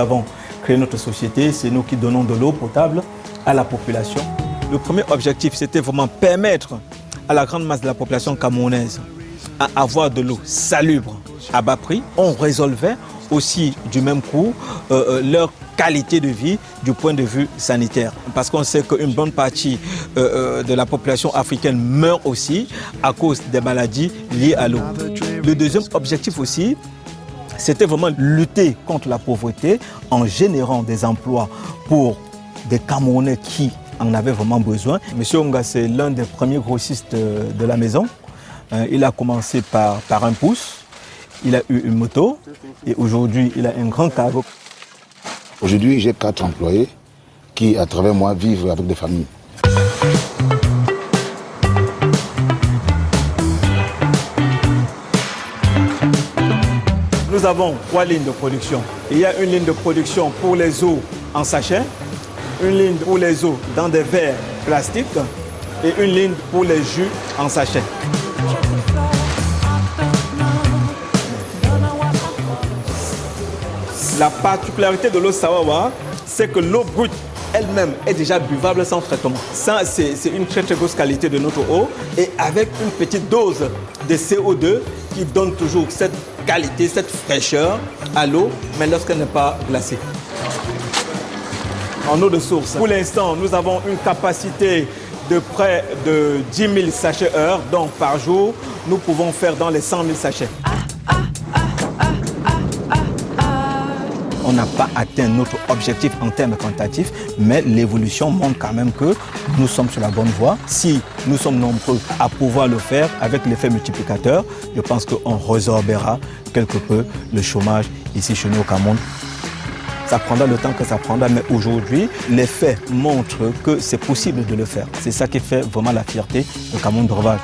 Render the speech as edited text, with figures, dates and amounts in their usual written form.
avons créé notre société, c'est nous qui donnons de l'eau potable à la population. Le premier objectif, c'était vraiment permettre à la grande masse de la population camerounaise à avoir de l'eau salubre à bas prix. On résolvait aussi du même coup leur qualité de vie du point de vue sanitaire. Parce qu'on sait qu'une bonne partie de la population africaine meurt aussi à cause des maladies liées à l'eau. Le deuxième objectif aussi, c'était vraiment lutter contre la pauvreté en générant des emplois pour des Camerounais qui en avaient vraiment besoin. Monsieur Onga, c'est l'un des premiers grossistes de la maison. Il a commencé par un pouce, il a eu une moto et aujourd'hui il a un grand cargo. Aujourd'hui, j'ai 4 employés qui, à travers moi, vivent avec des familles. Nous avons 3 lignes de production. Il y a une ligne de production pour les eaux en sachet, une ligne pour les eaux dans des verres plastiques et une ligne pour les jus en sachet. La particularité de l'eau Sawawa, c'est que l'eau brute elle-même est déjà buvable sans traitement. Ça, c'est une très très grosse qualité de notre eau et avec une petite dose de CO2 qui donne toujours cette qualité, cette fraîcheur à l'eau, mais lorsqu'elle n'est pas glacée. En eau de source, pour l'instant, nous avons une capacité de près de 10 000 sachets heure, donc par jour, nous pouvons faire dans les 100 000 sachets. On n'a pas atteint notre objectif en termes quantitatifs, mais l'évolution montre quand même que nous sommes sur la bonne voie. Si nous sommes nombreux à pouvoir le faire avec l'effet multiplicateur, je pense qu'on résorbera quelque peu le chômage ici chez nous au Cameroun. Ça prendra le temps que ça prendra, mais aujourd'hui, les faits montrent que c'est possible de le faire. C'est ça qui fait vraiment la fierté de Cameroun Dorval.